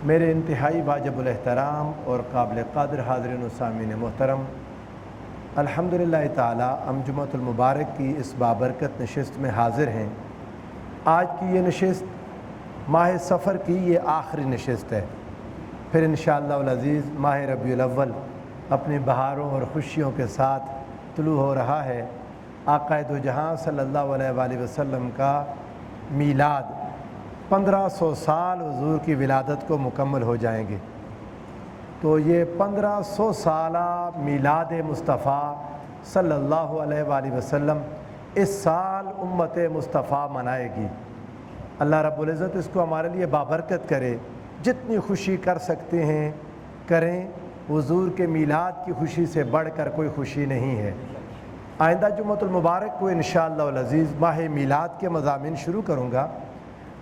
میرے انتہائی واجب الاحترام اور قابل قدر حاضرین و سامعین محترم، الحمدللہ تعالی ہم جمعۃ المبارک کی اس بابرکت نشست میں حاضر ہیں۔ آج کی یہ نشست ماہ سفر کی یہ آخری نشست ہے، پھر انشاءاللہ العزیز ماہ ربیع الاول اپنی بہاروں اور خوشیوں کے ساتھ طلوع ہو رہا ہے۔ آقا دو جہاں صلی اللہ علیہ وآلہ وسلم کا میلاد 1500 سال حضور کی ولادت کو مکمل ہو جائیں گے، تو یہ 1500 سالہ میلاد مصطفیٰ صلی اللہ علیہ وآلہ وسلم اس سال امت مصطفیٰ منائے گی۔ اللہ رب العزت اس کو ہمارے لیے بابرکت کرے، جتنی خوشی کر سکتے ہیں کریں، حضور کے میلاد کی خوشی سے بڑھ کر کوئی خوشی نہیں ہے۔ آئندہ جمعۃ المبارک کو انشاءاللہ العزیز ماہ میلاد کے مضامین شروع کروں گا۔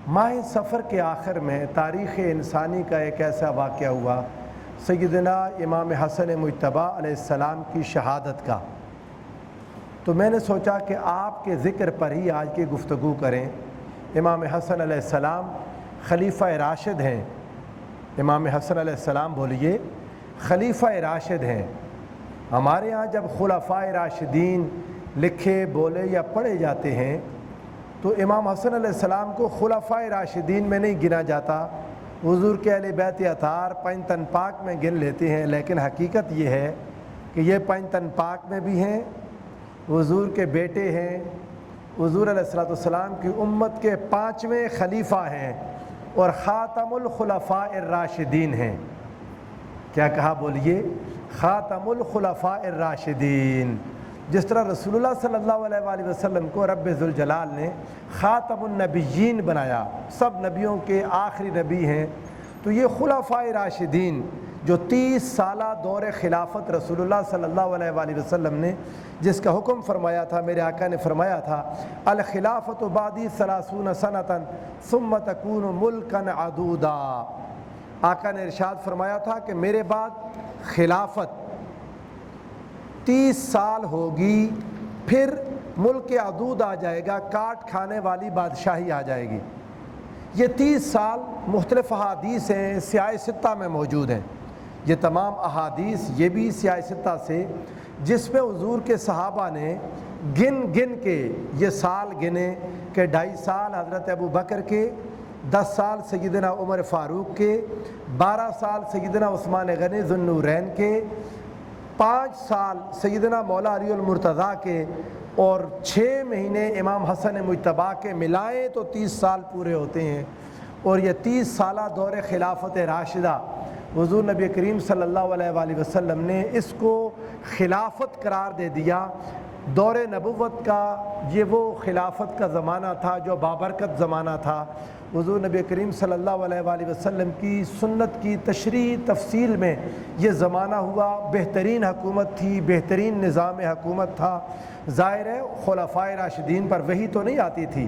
ماہ سفر کے آخر میں تاریخ انسانی کا ایک ایسا واقعہ ہوا، سیدنا امام حسن مجتبیٰ علیہ السلام کی شہادت کا، تو میں نے سوچا کہ آپ کے ذکر پر ہی آج کی گفتگو کریں۔ امام حسن علیہ السلام خلیفہ راشد ہیں۔ امام حسن علیہ السلام بولیے خلیفہ راشد ہیں۔ ہمارے ہاں جب خلفائے راشدین لکھے بولے یا پڑھے جاتے ہیں تو امام حسن علیہ السلام کو خلفائے راشدین میں نہیں گنا جاتا، حضور کے اہل بیت اطہار پنج تن پاک میں گن لیتے ہیں، لیکن حقیقت یہ ہے کہ یہ پنج تن پاک میں بھی ہیں، حضور کے بیٹے ہیں، حضور علیہ السلام کی امت کے 5ویں خلیفہ ہیں اور خاتم الخلفاء الراشدین ہیں۔ کیا کہا بولیے؟ خاتم الخلفاء الراشدین۔ جس طرح رسول اللہ صلی اللہ علیہ وآلہ وسلم کو رب ذوالجلال نے خاتم النبیین بنایا، سب نبیوں کے آخری نبی ہیں، تو یہ خلفائے راشدین جو 30 سالہ دور خلافت رسول اللہ صلی اللہ علیہ وآلہ وسلم نے جس کا حکم فرمایا تھا، میرے آقا نے فرمایا تھا الخلافت بعدی 30 سنۃ ثم تکون ملکا عدودا۔ آقا نے ارشاد فرمایا تھا کہ میرے بعد خلافت 30 سال ہوگی، پھر ملک عدود آ جائے گا، کاٹ کھانے والی بادشاہی آ جائے گی۔ یہ 30 سال مختلف احادیث ہیں، سیاہ ستہ میں موجود ہیں، یہ تمام احادیث یہ بھی سیاہ ستہ سے، جس میں حضور کے صحابہ نے گن گن کے یہ سال گنے کہ 2.5 سال حضرت ابو بکر کے، 10 سال سیدنا عمر فاروق کے، 12 سال سیدنا عثمان غنی ذو النورین کے، 5 سال سیدنا مولا علی المرتضیٰ کے، اور 6 مہینے امام حسن مجتبیٰ کے، ملائیں تو 30 سال پورے ہوتے ہیں۔ اور یہ 30 سالہ دور خلافت راشدہ حضور نبی کریم صلی اللہ علیہ وآلہ وسلم نے اس کو خلافت قرار دے دیا۔ دور نبوت کا یہ وہ خلافت کا زمانہ تھا جو بابرکت زمانہ تھا۔ حضور نبی کریم صلی اللہ علیہ وآلہ وسلم کی سنت کی تشریح تفصیل میں یہ زمانہ ہوا، بہترین حکومت تھی، بہترین نظام حکومت تھا۔ ظاہر ہے خلفائے راشدین پر وحی تو نہیں آتی تھی،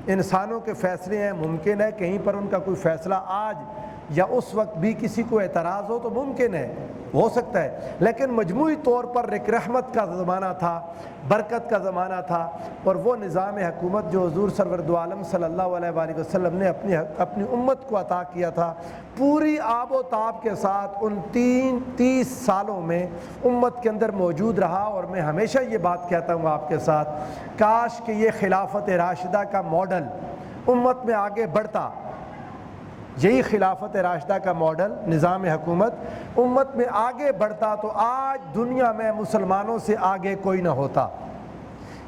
انسانوں کے فیصلے ہیں، ممکن ہے کہیں پر ان کا کوئی فیصلہ آج یا اس وقت بھی کسی کو اعتراض ہو تو ممکن ہے، ہو سکتا ہے، لیکن مجموعی طور پر ایک رحمت کا زمانہ تھا، برکت کا زمانہ تھا، اور وہ نظام حکومت جو حضور سرور دو عالم صلی اللہ علیہ وآلہ وسلم نے اپنی امت کو عطا کیا تھا، پوری آب و تاب کے ساتھ ان 30 سالوں میں امت کے اندر موجود رہا۔ اور میں ہمیشہ یہ بات کہتا ہوں آپ کے ساتھ، کاش کہ یہ خلافت راشدہ کا ماڈل امت میں آگے بڑھتا، یہی خلافت راشدہ کا ماڈل نظام حکومت امت میں آگے بڑھتا تو آج دنیا میں مسلمانوں سے آگے کوئی نہ ہوتا۔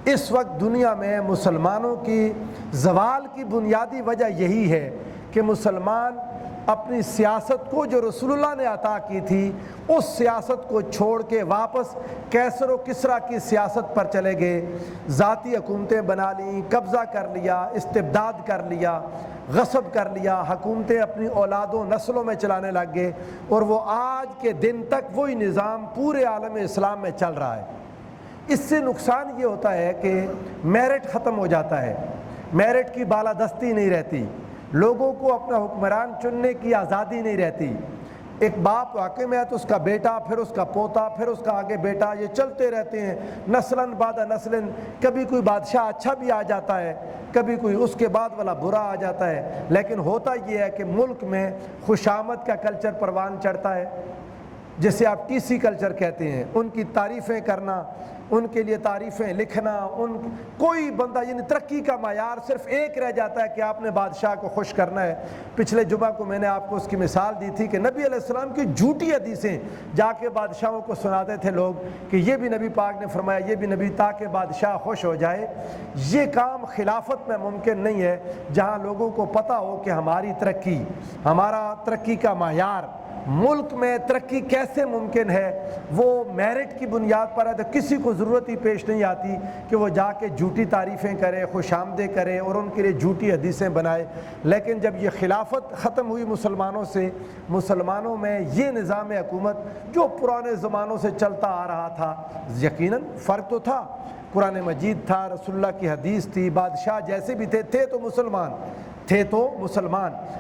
اس وقت دنیا میں مسلمانوں کی زوال کی بنیادی وجہ یہی ہے کہ مسلمان اپنی سیاست کو جو رسول اللہ نے عطا کی تھی اس سیاست کو چھوڑ کے واپس کیسر و کسریٰ کی سیاست پر چلے گئے، ذاتی حکومتیں بنا لیں، قبضہ کر لیا، استبداد کر لیا، غصب کر لیا، حکومتیں اپنی اولادوں نسلوں میں چلانے لگ گئے، اور وہ آج کے دن تک وہی نظام پورے عالم اسلام میں چل رہا ہے۔ اس سے نقصان یہ ہوتا ہے کہ میرٹ ختم ہو جاتا ہے، میرٹ کی بالادستی نہیں رہتی، لوگوں کو اپنا حکمران چننے کی آزادی نہیں رہتی، ایک باپ واقع میں ہے تو اس کا بیٹا، پھر اس کا پوتا، پھر اس کا آگے بیٹا، یہ چلتے رہتے ہیں نسلاً بعد نسلاً۔ کبھی کوئی بادشاہ اچھا بھی آ جاتا ہے، کبھی کوئی اس کے بعد والا برا آ جاتا ہے، لیکن ہوتا یہ ہے کہ ملک میں خوشامد کا کلچر پروان چڑھتا ہے، جسے آپ ٹی سی کلچر کہتے ہیں۔ ان کی تعریفیں کرنا، ان کے لیے تعریفیں لکھنا، کوئی بندہ یعنی ترقی کا معیار صرف ایک رہ جاتا ہے کہ آپ نے بادشاہ کو خوش کرنا ہے۔ پچھلے جمعہ کو میں نے آپ کو اس کی مثال دی تھی کہ نبی علیہ السلام کی جھوٹی حدیثیں جا کے بادشاہوں کو سناتے تھے لوگ کہ یہ بھی نبی پاک نے فرمایا، یہ بھی نبی، تاکہ بادشاہ خوش ہو جائے۔ یہ کام خلافت میں ممکن نہیں ہے، جہاں لوگوں کو پتہ ہو کہ ہماری ترقی، ہمارا ترقی کا معیار، ملک میں ترقی کیسے ممکن ہے، وہ میرٹ کی بنیاد پر ہے، تو کسی کو ضرورت ہی پیش نہیں آتی کہ وہ جا کے جھوٹی تعریفیں کرے، خوش آمدیں کرے اور ان کے لیے جھوٹی حدیثیں بنائے۔ لیکن جب یہ خلافت ختم ہوئی مسلمانوں سے، مسلمانوں میں یہ نظام حکومت جو پرانے زمانوں سے چلتا آ رہا تھا، یقیناً فرق تو تھا، قرآن مجید تھا، رسول اللہ کی حدیث تھی، بادشاہ جیسے بھی تھے تو مسلمان۔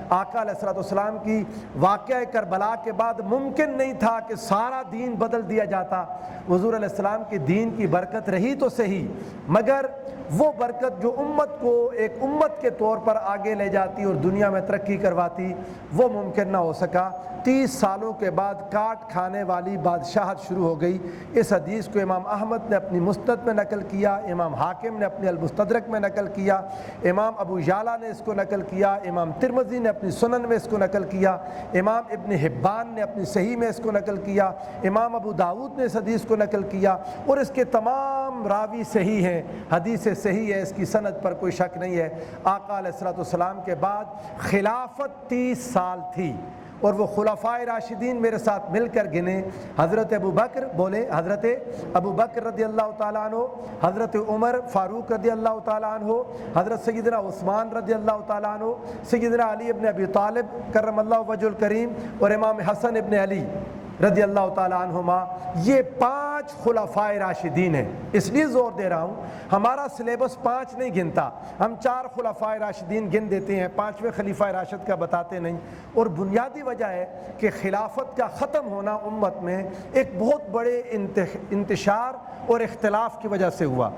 آقا علیہ السلام کی واقعہ کربلا کے بعد ممکن نہیں تھا کہ سارا دین بدل دیا جاتا۔ حضور علیہ السلام کے دین کی برکت رہی تو صحیح، مگر وہ برکت جو امت کو ایک امت کے طور پر آگے لے جاتی اور دنیا میں ترقی کرواتی، وہ ممکن نہ ہو سکا۔ 30 سالوں کے بعد کاٹ کھانے والی بادشاہت شروع ہو گئی۔ اس حدیث کو امام احمد نے اپنی مسند میں نقل کیا، امام حاکم نے اپنی المستدرک میں نقل کیا، امام ابو یعلا نے اس کو نقل کیا، امام ترمذی نے اپنی سنن میں اس کو نقل کیا، امام ابن حبان نے اپنی صحیح میں اس کو نقل کیا، امام ابو داؤد نے اس حدیث کو نقل کیا، اور اس کے تمام راوی صحیح ہیں، حدیث صحیح ہے، اس کی سند پر کوئی شک نہیں ہے۔ آقا علیہ السلام کے بعد خلافت 30 سال تھی، اور وہ خلفائے راشدین میرے ساتھ مل کر گنے۔ حضرت ابو بکر، بولے حضرت ابو بکر رضی اللہ تعالیٰ عنہ، حضرت عمر فاروق رضی اللہ تعالیٰ عنہ، حضرت سیدنا عثمان رضی اللہ تعالیٰ عنہ، سیدنا علی ابن ابی طالب کرم اللہ وجہ الکریم، اور امام حسن ابن علی رضی اللہ تعالیٰ عنہما۔ یہ 5 خلفائے راشدین ہیں۔ اس لیے زور دے رہا ہوں، ہمارا سلیبس 5 نہیں گنتا، ہم 4 خلفائے راشدین گن دیتے ہیں، 5ویں خلیفہ راشد کا بتاتے نہیں۔ اور بنیادی وجہ ہے کہ خلافت کا ختم ہونا امت میں ایک بہت بڑے انتشار اور اختلاف کی وجہ سے ہوا۔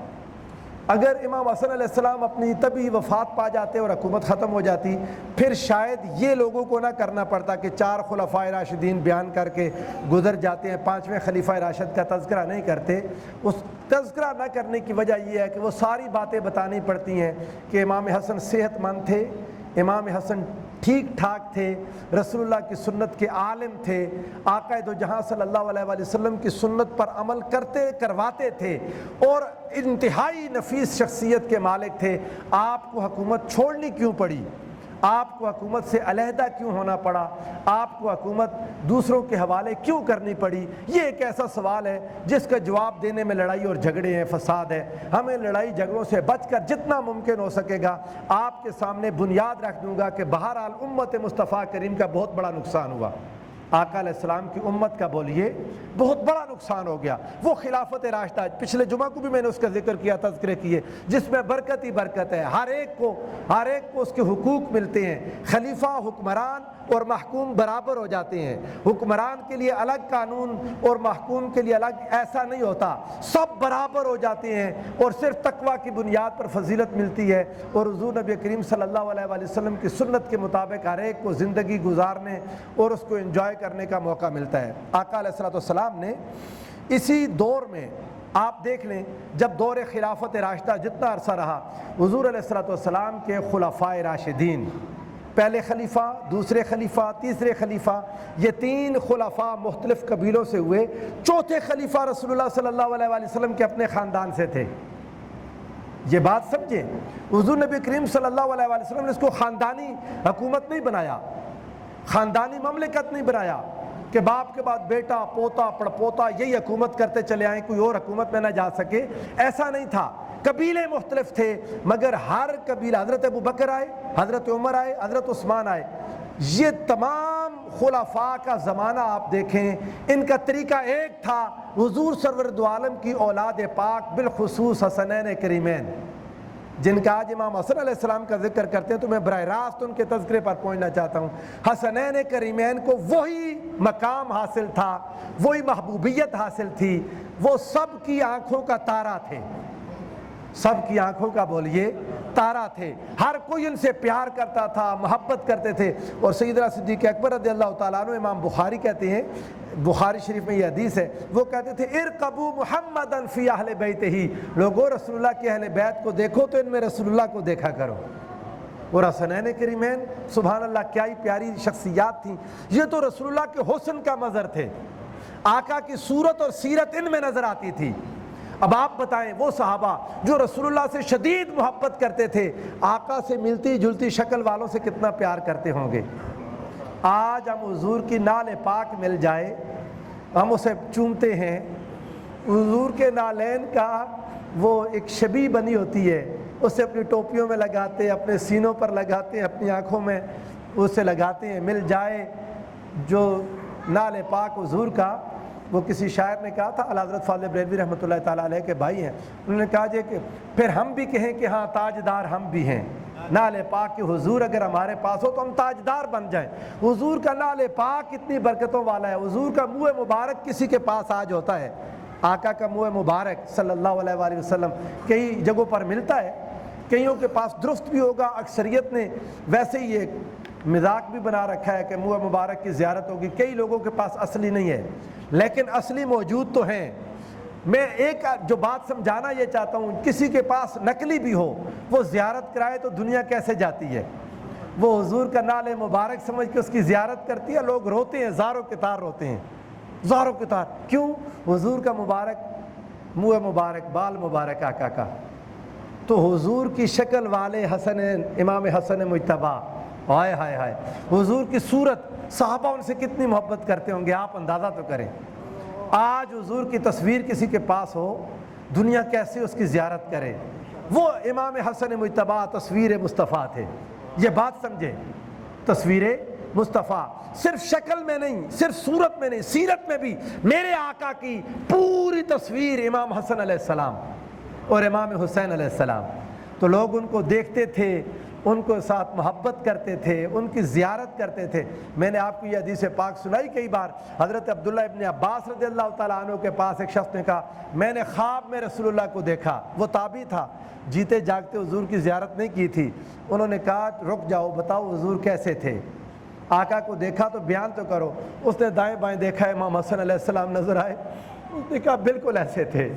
اگر امام حسن علیہ السلام اپنی طبی وفات پا جاتے اور حکومت ختم ہو جاتی، پھر شاید یہ لوگوں کو نہ کرنا پڑتا کہ 4 خلفائے راشدین بیان کر کے گزر جاتے ہیں، 5ویں خلیفہ راشد کا تذکرہ نہیں کرتے۔ اس تذکرہ نہ کرنے کی وجہ یہ ہے کہ وہ ساری باتیں بتانی پڑتی ہیں کہ امام حسن صحت مند تھے، امام حسن ٹھیک ٹھاک تھے، رسول اللہ کی سنت کے عالم تھے، آقا دو جہاں صلی اللہ علیہ وآلہ وسلم کی سنت پر عمل کرواتے تھے، اور انتہائی نفیس شخصیت کے مالک تھے۔ آپ کو حکومت چھوڑنی کیوں پڑی؟ آپ کو حکومت سے علیحدہ کیوں ہونا پڑا؟ آپ کو حکومت دوسروں کے حوالے کیوں کرنی پڑی؟ یہ ایک ایسا سوال ہے جس کا جواب دینے میں لڑائی اور جھگڑے ہیں، فساد ہے۔ ہمیں لڑائی جھگڑوں سے بچ کر جتنا ممکن ہو سکے گا آپ کے سامنے بنیاد رکھ دوں گا کہ بہرحال امت مصطفیٰ کریم کا بہت بڑا نقصان ہوا۔ آقا علیہ السلام کی امت کا بولیے بہت بڑا نقصان ہو گیا۔ وہ خلافت راشدہ، پچھلے جمعہ کو بھی میں نے اس کا ذکر کیا، تذکرے کیے، جس میں برکت ہی برکت ہے، ہر ایک کو اس کے حقوق ملتے ہیں۔ خلیفہ، حکمران اور محکوم برابر ہو جاتے ہیں، حکمران کے لیے الگ قانون اور محکوم کے لیے الگ، ایسا نہیں ہوتا، سب برابر ہو جاتے ہیں، اور صرف تقویٰ کی بنیاد پر فضیلت ملتی ہے۔ اور حضور نبی کریم صلی اللہ علیہ وآلہ وسلم کی سنت کے مطابق ہر ایک کو زندگی گزارنے اور اس کو انجوائے کرنے کا موقع ملتا ہے۔ آقا علیہ السلام نے اسی دور میں، آپ دیکھ لیں، جب دور خلافت راشدہ جتنا عرصہ رہا، حضور علیہ السلام کے خلفائے راشدین، پہلے خلیفہ، دوسرے خلیفہ، تیسرے خلیفہ، یہ 3 خلفاء مختلف قبیلوں سے ہوئے۔ چوتھے خلیفہ رسول اللہ صلی اللہ علیہ وآلہ وسلم کے اپنے خاندان سے تھے۔ یہ بات سمجھیں، حضور نبی کریم صلی اللہ علیہ وآلہ وسلم نے اس کو خاندانی حکومت نہیں بنایا، خاندانی مملکت نہیں بنایا کہ باپ کے بعد بیٹا، پوتا، پڑپوتا یہی حکومت کرتے چلے آئیں، کوئی اور حکومت میں نہ جا سکے، ایسا نہیں تھا۔ قبیلے مختلف تھے، مگر ہر قبیلہ، حضرت ابو بکر آئے، حضرت عمر آئے، حضرت عثمان آئے، یہ تمام خلفاء کا زمانہ آپ دیکھیں، ان کا طریقہ ایک تھا۔ حضور سرور دو عالم کی اولاد پاک، بالخصوص حسنین کریمین، جن کا آج امام حسن علیہ السلام کا ذکر کرتے ہیں تو میں براہ راست ان کے تذکرے پر پہنچنا چاہتا ہوں۔ حسنین کریمین کو وہی مقام حاصل تھا، وہی محبوبیت حاصل تھی، وہ سب کی آنکھوں کا تارا تھے، سب کی آنکھوں کا بولیے تارا تھے، ہر کوئی ان سے پیار کرتا تھا، محبت کرتے تھے۔ اور سیدنا صدیق اکبر رضی اللہ تعالیٰ عنہ، امام بخاری کہتے ہیں، بخاری شریف میں یہ حدیث ہے، وہ کہتے تھے ارقبوا محمدا فی اہل بیتہ، لوگوں رسول اللہ کے اہل بیت کو دیکھو تو ان میں رسول اللہ کو دیکھا کرو۔ اور حسنین کریمین سبحان اللہ کیا ہی پیاری شخصیات تھیں، یہ تو رسول اللہ کے حسن کا مظہر تھے، آقا کی صورت اور سیرت ان میں نظر آتی تھی۔ اب آپ بتائیں وہ صحابہ جو رسول اللہ سے شدید محبت کرتے تھے، آقا سے ملتی جلتی شکل والوں سے کتنا پیار کرتے ہوں گے۔ آج ہم حضور کی نال پاک مل جائے ہم اسے چومتے ہیں، حضور کے نالین کا وہ ایک شبیہ بنی ہوتی ہے، اسے اپنی ٹوپیوں میں لگاتے ہیں، اپنے سینوں پر لگاتے ہیں، اپنی آنکھوں میں اسے لگاتے ہیں۔ مل جائے جو نال پاک حضور کا، وہ کسی شاعر نے کہا تھا، اعلیٰ حضرت فاضل بریلوی رحمۃ اللہ تعالیٰ علیہ کے بھائی ہیں، انہوں نے کہا کہ پھر ہم بھی کہیں کہ ہاں تاجدار ہم بھی ہیں، نال پاک کے حضور اگر ہمارے پاس ہو تو ہم تاجدار بن جائیں۔ حضور کا نال پاک اتنی برکتوں والا ہے، حضور کا منہ مبارک کسی کے پاس آج ہوتا ہے، آقا کا منہ مبارک صلی اللہ علیہ وآلہ وسلم کئی جگہوں پر ملتا ہے، کئیوں کے پاس درست بھی ہوگا، اکثریت نے ویسے ہی ایک مذاق بھی بنا رکھا ہے کہ منہ مبارک کی زیارت ہوگی، کئی لوگوں کے پاس اصلی نہیں ہے، لیکن اصلی موجود تو ہیں۔ میں ایک جو بات سمجھانا یہ چاہتا ہوں، کسی کے پاس نقلی بھی ہو وہ زیارت کرائے تو دنیا کیسے جاتی ہے، وہ حضور کا نال مبارک سمجھ کے اس کی زیارت کرتی ہے، لوگ روتے ہیں، زاروں کتار روتے ہیں، زاروں کتار، کیوں؟ حضور کا مبارک منہ مبارک بال مبارک آقا کا، تو حضور کی شکل والے حسن امام حسن مجتبیٰ، ہائے ہائے ہائے، حضور کی صورت، صحابہ ان سے کتنی محبت کرتے ہوں گے، آپ اندازہ تو کریں۔ آج حضور کی تصویر کسی کے پاس ہو، دنیا کیسے اس کی زیارت کرے؟ وہ امام حسن مجتبیٰ تصویر مصطفیٰ تھے، یہ بات سمجھیں، تصویر مصطفیٰ صرف شکل میں نہیں، صرف صورت میں نہیں، سیرت میں بھی میرے آقا کی پوری تصویر امام حسن علیہ السلام اور امام حسین علیہ السلام، تو لوگ ان کو دیکھتے تھے، ان کو ساتھ محبت کرتے تھے، ان کی زیارت کرتے تھے۔ میں نے آپ کو یہ حدیث پاک سنائی کئی بار، حضرت عبداللہ ابن عباس رضی اللہ تعالیٰ عنہ کے پاس ایک شخص نے کہا میں نے خواب میں رسول اللہ کو دیکھا، وہ تابعی تھا، جیتے جاگتے حضور کی زیارت نہیں کی تھی، انہوں نے کہا رک جاؤ، بتاؤ حضور کیسے تھے، آقا کو دیکھا تو بیان تو کرو۔ اس نے دائیں بائیں دیکھا، امام حسن علیہ السلام نظر آئے، اس نے کہا بالکل ایسے تھے،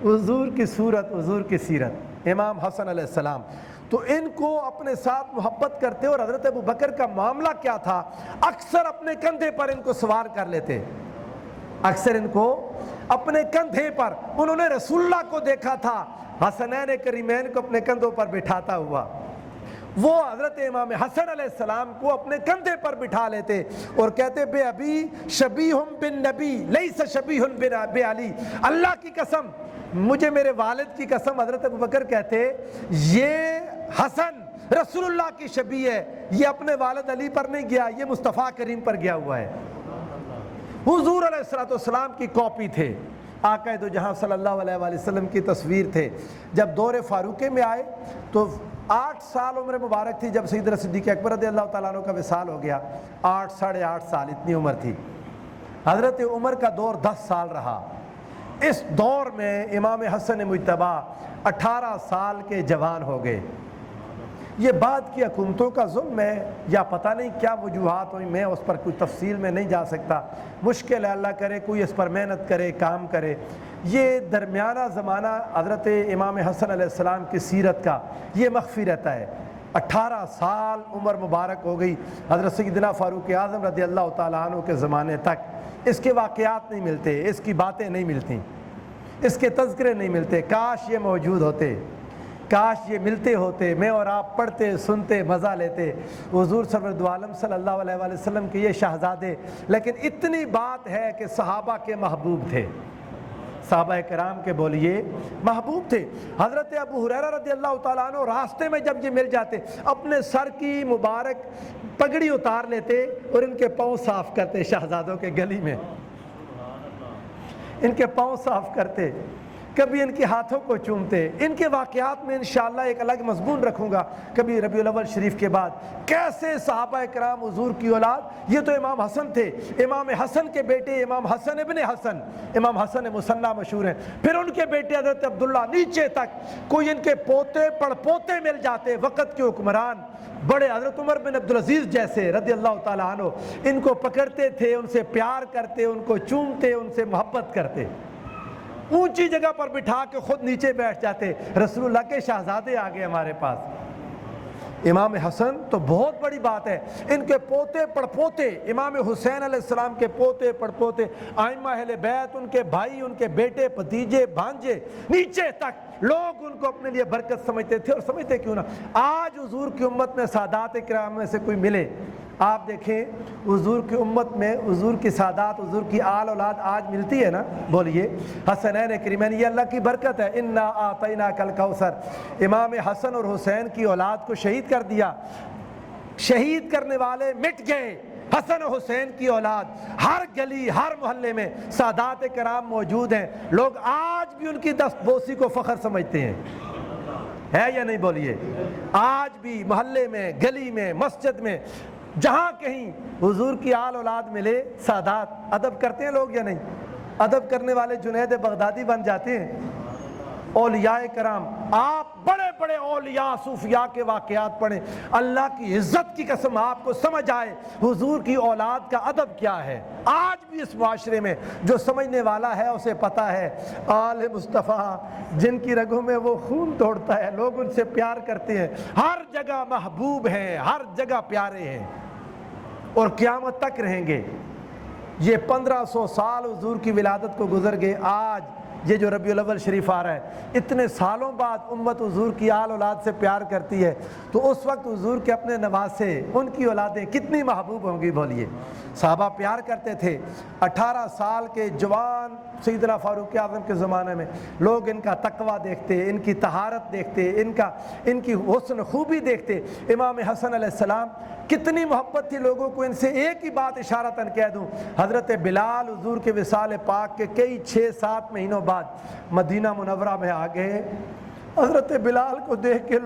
حضور کی صورت، حضور کی سیرت، امام حسن علیہ السلام۔ تو ان کو اپنے ساتھ محبت کرتے، اور حضرت ابو بکر کا معاملہ کیا تھا، اکثر اپنے کندھے پر ان کو سوار کر لیتے، اکثر ان کو اپنے کندھے پر، انہوں نے رسول اللہ کو دیکھا تھا حسنین کریمین کو اپنے کندھوں پر بٹھاتا ہوا، وہ حضرت امام حسن علیہ السلام کو اپنے کندھے پر بٹھا لیتے اور کہتے بے ابی شبیہ بن نبی لیس شبیہ بن علی، اللہ کی قسم، مجھے میرے والد کی قسم، حضرت ابو بکر کہتے یہ حسن رسول اللہ کی شبیہ ہے، یہ اپنے والد علی پر نہیں گیا، یہ مصطفیٰ کریم پر گیا ہوا ہے۔ حضور علیہ السلام کی کاپی تھے، آقا دو جہاں صلی اللہ علیہ وآلہ وسلم کی تصویر تھے۔ جب دور فاروقے میں آئے تو 8 سال عمر مبارک تھی، جب سیدنا صدیق اکبر رضی اللہ تعالیٰ عنہ کا وصال ہو گیا، 8 ساڑھے 8 سال اتنی عمر تھی۔ حضرت عمر کا دور 10 سال رہا، اس دور میں امام حسن مجتبیٰ 18 سال کے جوان ہو گئے۔ یہ بعد کی حکومتوں کا ظلم ہے یا پتہ نہیں کیا وجوہات ہوئی، میں اس پر کوئی تفصیل میں نہیں جا سکتا، مشکل ہے، اللہ کرے کوئی اس پر محنت کرے، کام کرے۔ یہ درمیانہ زمانہ حضرت امام حسن علیہ السلام کی سیرت کا یہ مخفی رہتا ہے۔ 18 سال عمر مبارک ہو گئی حضرت سیدنا فاروق اعظم رضی اللہ تعالیٰ عنہ کے زمانے تک، اس کے واقعات نہیں ملتے، اس کی باتیں نہیں ملتی، اس کے تذکرے نہیں ملتے۔ کاش یہ موجود ہوتے، کاش یہ ملتے ہوتے، میں اور آپ پڑھتے، سنتے، مزہ لیتے۔ حضور سرور دو عالم صلی اللہ علیہ وآلہ وسلم کے یہ شہزادے، لیکن اتنی بات ہے کہ صحابہ کے محبوب تھے، صحابہ کرام کے بولیے محبوب تھے۔ حضرت ابو ہریرہ رضی اللہ تعالیٰ عنہ راستے میں جب یہ مل جاتے، اپنے سر کی مبارک پگڑی اتار لیتے اور ان کے پاؤں صاف کرتے، شہزادوں کے گلی میں ان کے پاؤں صاف کرتے۔ کبھی ان کے ہاتھوں کو چومتے. ان کے واقعات میں انشاءاللہ ایک الگ مضمون رکھوں گا کبھی ربیع الاول شریف کے بعد. کیسے صحابہ کرام حضور کی اولاد, یہ تو امام حسن تھے, امام حسن کے بیٹے امام حسن ابن حسن, امام حسن مصنع مشہور ہیں, پھر ان کے بیٹے حضرت عبداللہ, نیچے تک کوئی ان کے پوتے پڑ پوتے مل جاتے, وقت کے حکمران بڑے حضرت عمر بن عبدالعزیز جیسے رضی اللہ تعالیٰ عنہ, ان کو پکڑتے تھے, ان سے پیار کرتے, ان کو چومتے, ان سے محبت کرتے, اونچی جگہ پر بٹھا کے خود نیچے بیٹھ جاتے. رسول اللہ کے شہزادے آ گئے ہمارے پاس. امام حسن تو بہت بڑی بات ہے, ان کے پوتے پڑپوتے, امام حسین علیہ السلام کے پوتے پڑپوتے, ائمہ اہل بیت, ان کے بھائی, ان کے بیٹے, بھتیجے, بھانجے, نیچے تک لوگ ان کو اپنے لیے برکت سمجھتے تھے. اور سمجھتے کیوں نہ, آج حضور کی امت میں سادات کرام میں سے کوئی ملے, آپ دیکھیں حضور کی امت میں حضور کی سادات, حضور کی آل اولاد آج ملتی ہے نا, بولیے. حسنین کریمین, یہ اللہ کی برکت ہے. انا اعطیناک الکوثر, امام حسن اور حسین کی اولاد کو شہید کر دیا, شہید کرنے والے مٹ گئے. حسن و حسین کی اولاد ہر گلی ہر محلے میں سادات کرام موجود ہیں. لوگ آج بھی ان کی دست بوسی کو فخر سمجھتے ہیں, ہے یا نہیں بولیے. آج بھی محلے میں, گلی میں, مسجد میں, جہاں کہیں حضور کی آل اولاد ملے, سادات, ادب کرتے ہیں لوگ یا نہیں؟ ادب کرنے والے جنید بغدادی بن جاتے ہیں. اولیاء کرام, آپ بڑے بڑے اولیاء صوفیاء کے واقعات پڑھیں, اللہ کی عزت کی قسم آپ کو سمجھ آئے حضور کی اولاد کا ادب کیا ہے. آج بھی اس معاشرے میں جو سمجھنے والا ہے اسے پتہ ہے آل مصطفیٰ جن کی رگوں میں وہ خون دوڑتا ہے, لوگ ان سے پیار کرتے ہیں, ہر جگہ محبوب ہیں, ہر جگہ پیارے ہیں, اور قیامت تک رہیں گے. یہ 1500 سال حضور کی ولادت کو گزر گئے. آج یہ جو ربیع الاول شریف آ رہا ہے, اتنے سالوں بعد امت حضور کی آل اولاد سے پیار کرتی ہے, تو اس وقت حضور کے اپنے نواسے, ان کی اولادیں کتنی محبوب ہوں گی بولیے. صحابہ پیار کرتے تھے. 18 سال کے جوان سیدنا فاروق اعظم کے زمانے میں لوگ ان کا تقویٰ دیکھتے, ان کی طہارت دیکھتے, ان کی حسن خوبی دیکھتے. امام حسن علیہ السلام, کتنی محبت تھی لوگوں کو. ان سے ایک ہی بات اشارتاً کہہ دوں, حضرت بلال حضور کے وصال پاک کے کئی 6-7 مہینوں بعد مدینہ منورہ میں آ گئے. حضرت بلال کو دیکھ کے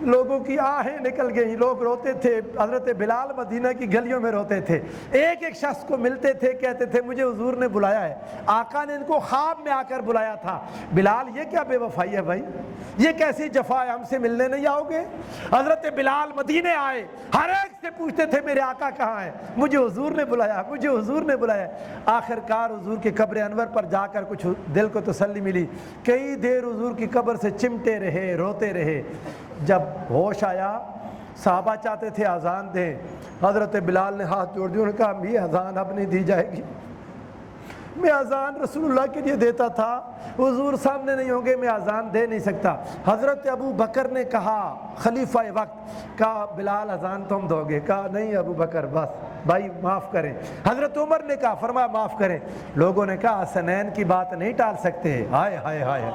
لوگوں کی آہیں نکل گئی, لوگ روتے تھے. حضرت بلال مدینہ کی گلیوں میں روتے تھے. ایک ایک شخص کو ملتے تھے, کہتے تھے مجھے حضور نے بلایا ہے, آقا نے ان کو خواب میں آ کر بلایا تھا. بلال یہ کیا بے وفائی ہے بھائی, یہ کیسی جفا ہے, ہم سے ملنے نہیں آؤ گے؟ حضرت بلال مدینے آئے, ہر ایک سے پوچھتے تھے میرے آقا کہاں ہیں, مجھے حضور نے بلایا, مجھے حضور نے بلایا. آخر کار حضور کے قبر انور پر جا کر کچھ دل کو تسلی ملی. کئی دیر حضور کی قبر سے چمٹے رہے, روتے رہے. جب ہوش آیا, صحابہ چاہتے تھے اذان دیں, حضرت بلال نے ہاتھ جوڑ دیا, انہوں نے کہا یہ اذان اب نہیں دی جائے گی. میں اذان رسول اللہ کے لیے دیتا تھا, حضور سامنے نہیں ہوں گے, میں اذان دے نہیں سکتا. حضرت ابو بکر نے کہا, خلیفہ وقت, کہا بلال اذان تم دو گے؟ کہا نہیں ابو بکر, بس بھائی معاف کریں. حضرت عمر نے کہا, فرمایا معاف کریں. لوگوں نے کہا حسنین کی بات نہیں ٹال سکتے. ہائے ہائے ہائے,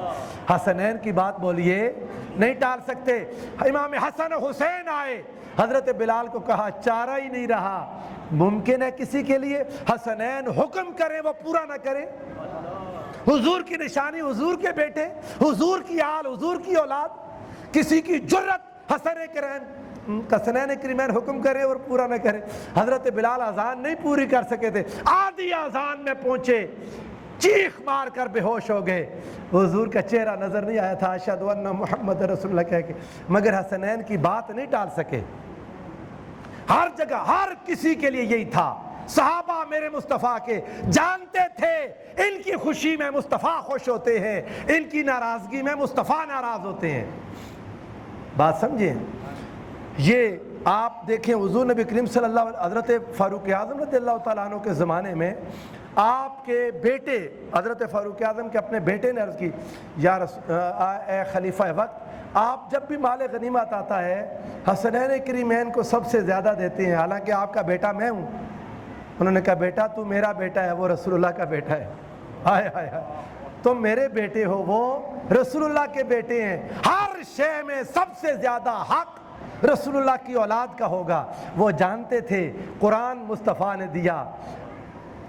حسنین کی بات بولیے نہیں ٹال سکتے. امام حسن حسین آئے, حضرت بلال کو کہا چارہ ہی نہیں رہا, ممکن ہے کسی کے لیے حسنین حکم کریں وہ پورا نہ کریں؟ حضور کی نشانی, حضور کے بیٹے, حضور کی آل, حضور کی اولاد, کسی کی جرت حسنین کریمین حکم کرے اور پورا نہ کرے. حضرت بلال اذان نہیں پوری کر سکے تھے, آدھی اذان میں پہنچے, چیخ مار کر بے ہوش ہو گئے. حضور کا چہرہ نظر نہیں آیا تھا, اشہد ان محمد رسول اللہ کہہ کے, مگر حسنین کی بات نہیں ٹال سکے. ہر جگہ ہر کسی کے لیے یہی تھا. صحابہ میرے مصطفیٰ کے جانتے تھے ان کی خوشی میں مصطفیٰ خوش ہوتے ہیں, ان کی ناراضگی میں مصطفیٰ ناراض ہوتے ہیں. بات سمجھیں؟ یہ آپ دیکھیں حضور نبی کریم صلی اللہ علیہ وسلم, حضرت فاروق اعظم رضی اللہ تعالیٰ عنہ کے زمانے میں آپ کے بیٹے, حضرت فاروق اعظم کے اپنے بیٹے نے عرض کی, یا اے خلیفہ وقت, آپ جب بھی مال غنیمت آتا ہے حسنین کریمین کو سب سے زیادہ دیتے ہیں, حالانکہ آپ کا بیٹا میں ہوں. انہوں نے کہا بیٹا تو میرا بیٹا ہے, وہ رسول اللہ کا بیٹا ہے. ہائے ہائے ہائے, تم میرے بیٹے ہو, وہ رسول اللہ کے بیٹے ہیں. ہر شے میں سب سے زیادہ حق رسول اللہ کی اولاد کا ہوگا. وہ جانتے تھے قرآن مصطفیٰ نے دیا,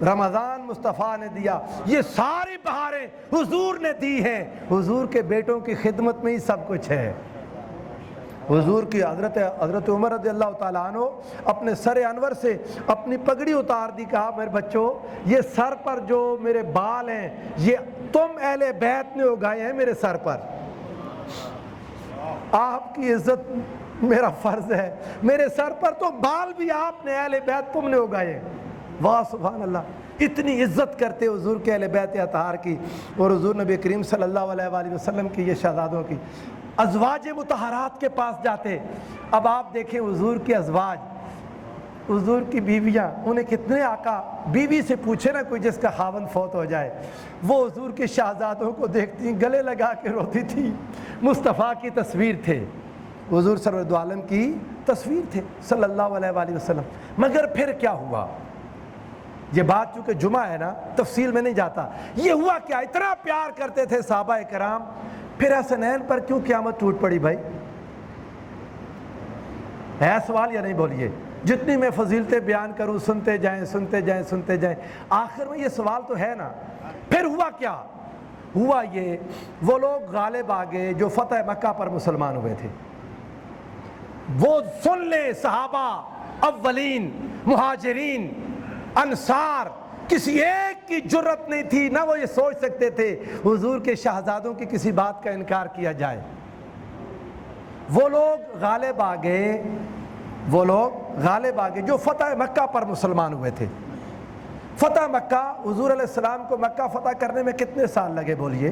رمضان مصطفیٰ نے دیا، یہ ساری بہاریں حضور نے دی ہیں۔ حضور کے بیٹوں کی خدمت میں ہی سب کچھ ہے۔ حضور کی حضرت عمر رضی اللہ تعالیٰ عنہ اپنے سر انور سے اپنی پگڑی اتار دی، کہا میرے بچوں یہ سر پر جو میرے بال ہیں یہ تم اہل بیت نے اگائے ہیں میرے سر پر، آپ کی عزت میرا فرض ہے، میرے سر پر تو بال بھی آپ نے اہل بیت تم نے اگائے ہیں۔ واہ سبحان اللہ، اتنی عزت کرتے حضور کے اہل بیت اطہار کی، اور حضور نبی کریم صلی اللہ علیہ وآلہ وسلم کی، یہ شہزادوں کی ازواج مطہرات کے پاس جاتے۔ اب آپ دیکھیں حضور کے ازواج، حضور کی بیویاں، انہیں کتنے آقا، بیوی سے پوچھے نا کوئی جس کا خاوند فوت ہو جائے، وہ حضور کے شہزادوں کو دیکھتی گلے لگا کے روتی تھی۔ مصطفیٰ کی تصویر تھے، حضور سرور دو عالم کی تصویر تھے صلی اللہ علیہ وآلہ وسلم۔ مگر پھر کیا ہوا؟ یہ بات چونکہ جمعہ ہے نا، تفصیل میں نہیں جاتا، یہ ہوا کیا؟ اتنا پیار کرتے تھے صحابہ کرام، پھر حسنین پر کیوں قیامت ٹوٹ پڑی بھائی؟ ہے سوال یا نہیں بولیے؟ جتنی میں فضیلتیں بیان کروں سنتے جائیں سنتے جائیں سنتے جائیں، آخر میں یہ سوال تو ہے نا۔ پھر ہوا کیا؟ ہوا یہ، وہ لوگ غالب آگے جو فتح مکہ پر مسلمان ہوئے تھے، وہ سن لیں صحابہ اولین، مہاجرین، انصار، کسی ایک کی جرت نہیں تھی، نہ وہ یہ سوچ سکتے تھے حضور کے شہزادوں کی کسی بات کا انکار کیا جائے۔ وہ لوگ غالب آگے، وہ لوگ غالب آگے جو فتح مکہ پر مسلمان ہوئے تھے۔ فتح مکہ، حضور علیہ السلام کو مکہ فتح کرنے میں کتنے سال لگے بولیے؟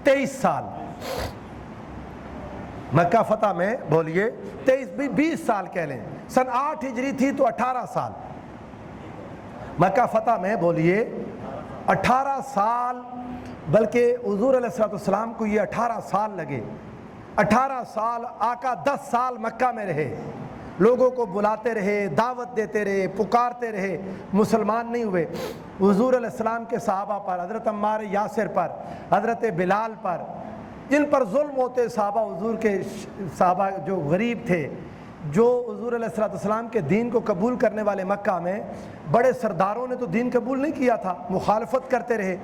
23 سال۔ مکہ فتح میں بولیے 20 سال کہہ لیں، سن 8 ہجری تھی تو 18 سال۔ مکہ فتح میں بولیے 18 سال، بلکہ حضور علیہ السلام کو یہ 18 سال لگے۔ 18 سال آقا 10 سال مکہ میں رہے، لوگوں کو بلاتے رہے، دعوت دیتے رہے، پکارتے رہے، مسلمان نہیں ہوئے۔ حضور علیہ السلام کے صحابہ پر، حضرت عمار یاسر پر، حضرت بلال پر، جن پر ظلم ہوتے، صحابہ حضور کے صحابہ جو غریب تھے، جو حضور علیہ السلام کے دین کو قبول کرنے والے، مکہ میں بڑے سرداروں نے تو دین قبول نہیں کیا تھا، مخالفت کرتے رہے۔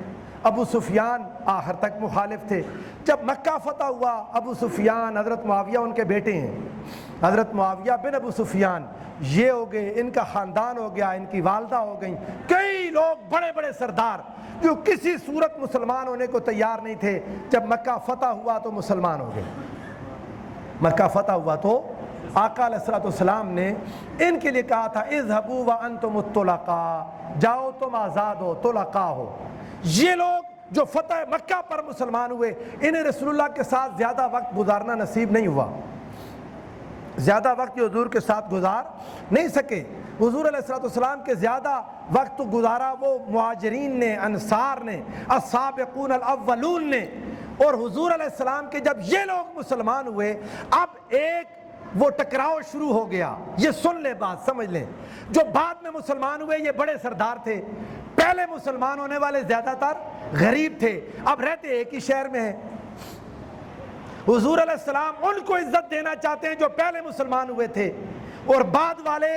ابو سفیان آخر تک مخالف تھے۔ جب مکہ فتح ہوا، ابو سفیان، حضرت معاویہ ان کے بیٹے ہیں، حضرت معاویہ بن ابو سفیان، یہ ہو گئے، ان کا خاندان ہو گیا، ان کی والدہ ہو گئیں، کئی لوگ بڑے بڑے سردار جو کسی صورت مسلمان ہونے کو تیار نہیں تھے، جب مکہ فتح ہوا تو مسلمان ہو گئے۔ مکہ فتح ہوا تو آقا علیہ السلام نے ان کے لیے کہا تھا اذهبوا وانتم الطلقاء، جاؤ تم آزاد ہو، طلقاء ہو۔ یہ لوگ جو فتح مکہ پر مسلمان ہوئے، انہیں رسول اللہ کے ساتھ زیادہ وقت گزارنا نصیب نہیں ہوا، زیادہ وقت حضور کے ساتھ گزار نہیں سکے۔ حضور علیہ السلام کے زیادہ وقت گزارا وہ مہاجرین نے، انصار نے، السابقون الاولون نے۔ اور حضور علیہ السلام کے جب یہ لوگ مسلمان ہوئے، اب ایک وہ ٹکراؤ شروع ہو گیا۔ یہ سن لیں، بات سمجھ لیں، جو بعد میں مسلمان ہوئے یہ بڑے سردار تھے، پہلے مسلمان ہونے والے زیادہ تر غریب تھے، اب رہتے ایک ہی شہر میں ہیں۔ حضور علیہ السلام ان کو عزت دینا چاہتے ہیں جو پہلے مسلمان ہوئے تھے، اور بعد والے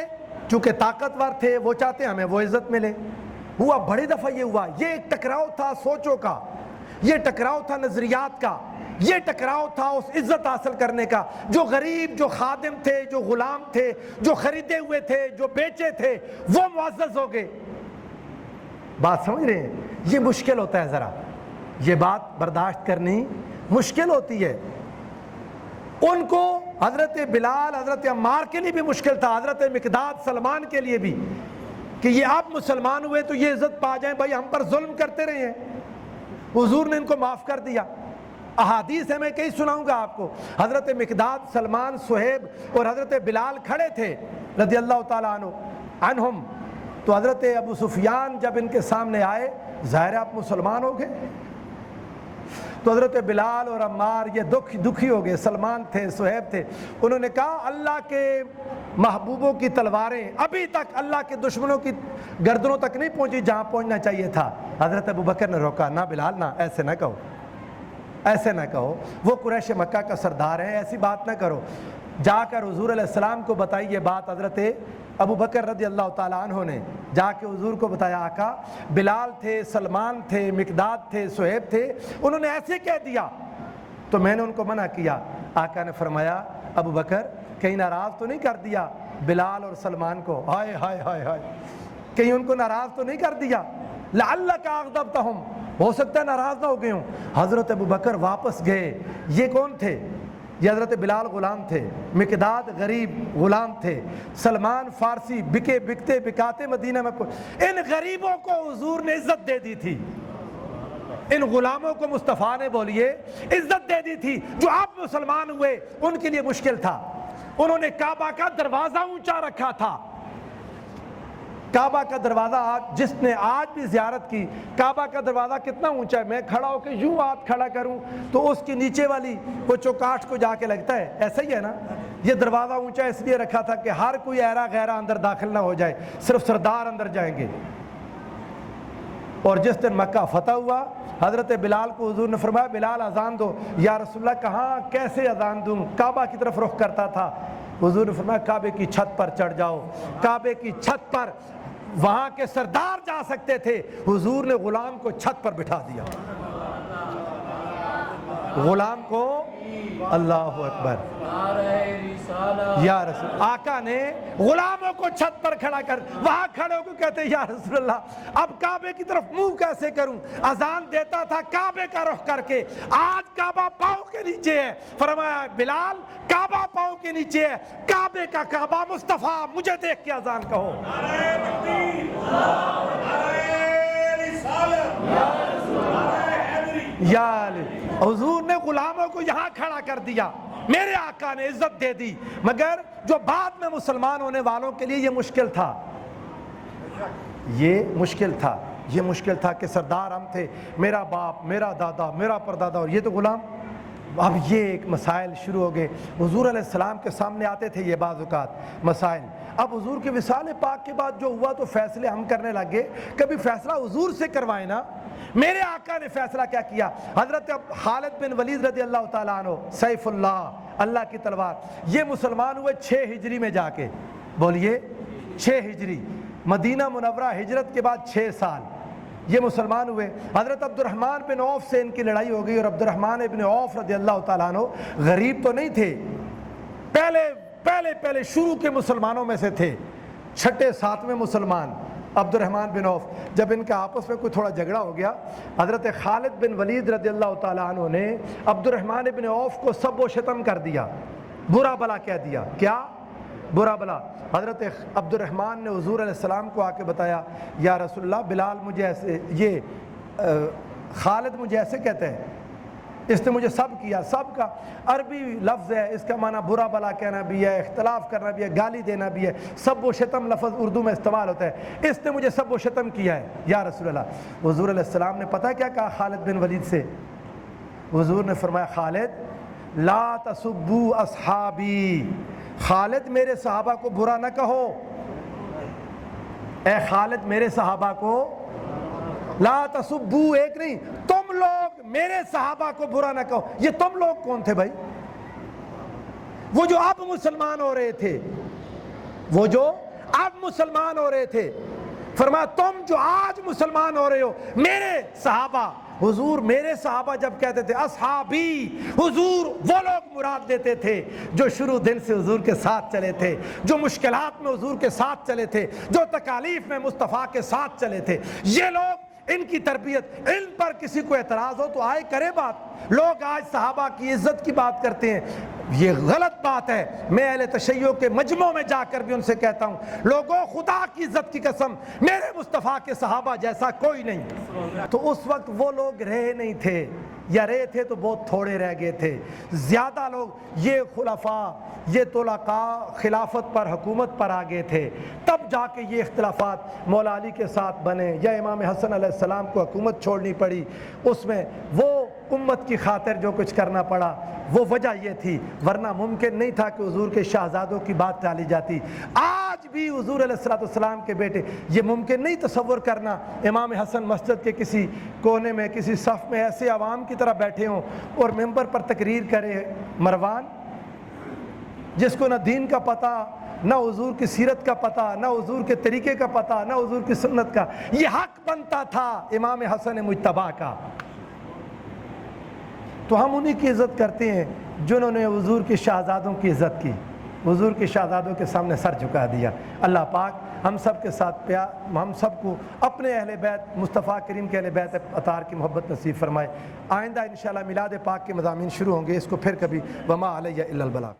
چونکہ طاقتور تھے وہ چاہتے ہیں ہمیں وہ عزت ملے۔ ہوا بڑی دفعہ یہ ہوا، یہ ایک ٹکراؤ تھا سوچوں کا، یہ ٹکراؤ تھا نظریات کا، یہ ٹکراؤ تھا اس عزت حاصل کرنے کا۔ جو غریب، جو خادم تھے، جو غلام تھے، جو خریدے ہوئے تھے، جو بیچے تھے، وہ معزز ہو گئے۔ بات سمجھ رہے ہیں؟ یہ مشکل ہوتا ہے، ذرا یہ بات برداشت کرنی مشکل ہوتی ہے۔ ان کو حضرت بلال، حضرت عمار کے لیے بھی مشکل تھا، حضرت مقداد، سلمان کے لیے بھی، کہ یہ آپ مسلمان ہوئے تو یہ عزت پا جائیں، بھائی ہم پر ظلم کرتے رہے ہیں۔ حضور نے ان کو معاف کر دیا۔ احادیث ہے، میں کئی سناؤں گا آپ کو۔ حضرت مقداد، سلمان، صہیب اور حضرت بلال کھڑے تھے رضی اللہ تعالیٰ عنہم، تو حضرت ابو سفیان جب ان کے سامنے آئے، ظاہر آپ مسلمان ہو گئے، تو حضرت بلال اور عمار یہ دکھی ہو گئے، سلمان تھے، صہیب تھے، انہوں نے کہا اللہ کے محبوبوں کی تلواریں ابھی تک اللہ کے دشمنوں کی گردنوں تک نہیں پہنچی جہاں پہنچنا چاہیے تھا۔ حضرت ابو بکر نے روکا، نہ بلال، نہ ایسے نہ کہو، ایسے نہ کہو، وہ قریش مکہ کا سردار ہے، ایسی بات نہ کرو، جا کر حضور علیہ السلام کو بتائی یہ بات۔ حضرت ابو بکر رضی اللہ تعالیٰ عنہ نے جا کے حضور کو بتایا آقا بلال تھے، سلمان تھے، مقداد تھے، صہیب تھے، انہوں نے ایسے کہہ دیا تو میں نے ان کو منع کیا۔ آقا نے فرمایا ابو بکر کہیں ناراض تو نہیں کر دیا بلال اور سلمان کو؟ ہائے ہائے ہائے ہائے، کہیں ان کو ناراض تو نہیں کر دیا؟ لعلک اغضبتہم، ہو سکتا ہے ناراض نہ ہو گئے ہوں۔ حضرت ابو بکر واپس گئے۔ یہ کون تھے؟ یہ حضرت بلال غلام تھے، مقداد غریب غلام تھے، سلمان فارسی بکے بکتے بکاتے مدینہ میں۔ ان غریبوں کو حضور نے عزت دے دی تھی، ان غلاموں کو مصطفیٰ نے بولیے عزت دے دی تھی۔ جو آپ مسلمان ہوئے ان کے لیے مشکل تھا، انہوں نے کعبہ کا دروازہ اونچا رکھا تھا۔ کعبہ کا دروازہ جس نے آج بھی زیارت کی، کعبہ کا دروازہ کتنا اونچا ہے، میں کھڑا ہو کے یوں ہاتھ کھڑا کروں تو اس کی نیچے والی وہ چوکاٹ کو جا کے لگتا ہے، ایسا ہی ہے نا۔ یہ دروازہ اونچا اس لیے رکھا تھا کہ ہر کوئی ایرا غیرہ اندر داخل نہ ہو جائے، صرف سردار اندر جائیں گے۔ اور جس دن مکہ فتح ہوا، حضرت بلال کو حضور نے فرمایا بلال اذان دو۔ یا رسول اللہ کہاں کیسے اذان دوں؟ کعبہ کی طرف رخ کرتا تھا۔ حضور نے فرمایا کعبے کی چھت پر چڑھ جاؤ۔ کعبے کی چھت پر وہاں کے سردار جا سکتے تھے، حضور نے غلام کو چھت پر بٹھا دیا۔ غلام کو، اللہ اکبر، یا رسول، آقا نے غلاموں کو چھت پر کھڑا کر وہاں کھڑے ہو کے کہتے یا رسول اللہ اب کعبے کی طرف منہ کیسے کروں؟ اذان دیتا تھا کعبے کا رخ کر کے، آج کعبہ پاؤں کے نیچے ہے۔ فرمایا بلال کعبہ پاؤں کے نیچے ہے، کعبے کا کعبہ مصطفیٰ، مجھے دیکھ کے اذان کہو۔ یا حضور نے غلاموں کو یہاں کھڑا کر دیا، میرے آقا نے عزت دے دی۔ مگر جو بعد میں مسلمان ہونے والوں کے لیے یہ مشکل تھا، یہ مشکل تھا، یہ مشکل تھا کہ سردار ہم تھے، میرا باپ، میرا دادا، میرا پردادا، اور یہ تو غلام۔ اب یہ ایک مسائل شروع ہو گئے، حضور علیہ السلام کے سامنے آتے تھے یہ بعض اوقات مسائل۔ اب حضور کے وصال پاک کے بعد جو ہوا تو فیصلے ہم کرنے لگے، کبھی فیصلہ حضور سے کروائے نا۔ میرے آقا نے فیصلہ کیا کیا؟ حضرت خالد بن ولید رضی اللہ تعالیٰ عنہ، سیف اللہ، اللہ کی تلوار، یہ مسلمان ہوئے 6 ہجری میں جا کے، بولیے 6 ہجری، مدینہ منورہ ہجرت کے بعد 6 سال یہ مسلمان ہوئے۔ حضرت عبد الرحمن بن عوف سے ان کی لڑائی ہو گئی، اور عبد الرحمن بن عوف رضی اللہ تعالیٰ عنہ غریب تو نہیں تھے، پہلے شروع کے مسلمانوں میں سے تھے، 6 7ویں مسلمان عبد الرحمن بن عوف۔ جب ان کا آپس میں کوئی تھوڑا جھگڑا ہو گیا، حضرت خالد بن ولید رضی اللہ تعالیٰ عنہ نے عبد الرحمن بن عوف کو سب و شتم کر دیا، برا بلا کہہ دیا۔ کیا برا بلا؟ حضرت عبد الرحمن نے حضور علیہ السلام کو آ کے بتایا یا رسول اللہ بلال مجھے ایسے، یہ خالد مجھے ایسے کہتے ہیں، اس نے مجھے سب کیا۔ سب کا عربی لفظ ہے، اس کا معنی برا بلا کہنا بھی ہے، اختلاف کرنا بھی ہے، گالی دینا بھی ہے۔ سب و شتم لفظ اردو میں استعمال ہوتا ہے، اس نے مجھے سب و شتم کیا ہے یا رسول اللہ۔ حضور علیہ السلام نے پتہ کیا کہا خالد بن ولید سے؟ حضور نے فرمایا خالد لا تسبوا اصحابی، خالد میرے صحابہ کو برا نہ کہو، اے خالد میرے صحابہ کو لا تسبوا، ایک نہیں، تم لوگ میرے صحابہ کو برا نہ کہو۔ یہ تم لوگ کون تھے بھائی؟ وہ جو اب مسلمان ہو رہے تھے، وہ جو اب مسلمان ہو رہے تھے۔ فرمایا تم جو آج مسلمان ہو رہے ہو میرے صحابہ۔ حضور میرے صحابہ جب کہتے تھے اصحابی، حضور وہ لوگ مراد دیتے تھے جو شروع دن سے حضور کے ساتھ چلے تھے، جو مشکلات میں حضور کے ساتھ چلے تھے، جو تکالیف میں مصطفیٰ کے ساتھ چلے تھے۔ یہ لوگ، ان کی تربیت، ان پر کسی کو اعتراض ہو تو آئے کرے بات۔ لوگ آج صحابہ کی عزت کی بات کرتے ہیں، یہ غلط بات ہے۔ میں اہل تشیع کے مجمع میں جا کر بھی ان سے کہتا ہوں لوگوں خدا کی عزت کی قسم میرے مصطفیٰ کے صحابہ جیسا کوئی نہیں۔ تو اس وقت وہ لوگ رہے نہیں تھے، یا رہے تھے تو بہت تھوڑے رہ گئے تھے۔ زیادہ لوگ یہ خلفاء، یہ طلقاء خلافت پر، حکومت پر آ گئے تھے، تب جا کے یہ اختلافات مولا علی کے ساتھ بنے، یا امام حسن علیہ السلام کو حکومت چھوڑنی پڑی، اس میں وہ امت کی خاطر جو کچھ کرنا پڑا وہ وجہ یہ تھی، ورنہ ممکن نہیں تھا کہ حضور کے شہزادوں کی بات ٹالی جاتی۔ آج بھی حضور علیہ السلام کے بیٹے، یہ ممکن نہیں تصور کرنا امام حسن مسجد کے کسی کونے میں، کسی صف میں ایسے عوام کی طرح بیٹھے ہوں اور ممبر پر تقریر کرے۔ مروان جس کو نہ دین کا پتہ، نہ حضور کی سیرت کا پتہ، نہ حضور کے طریقے کا پتہ، نہ حضور کی سنت کا، یہ حق بنتا تھا امام حسن مجتبیٰ کا۔ تو ہم انہی کی عزت کرتے ہیں جنہوں نے حضور کے شہزادوں کی عزت کی، حضور کے شہزادوں کے سامنے سر جھکا دیا۔ اللہ پاک ہم سب کے ساتھ ہم سب کو اپنے اہل بیت مصطفیٰ کریم کے اہل بیت اطہار کی محبت نصیب فرمائے۔ آئندہ انشاءاللہ میلاد پاک کے مضامین شروع ہوں گے، اس کو پھر کبھی وما علیہ الا البلاغ۔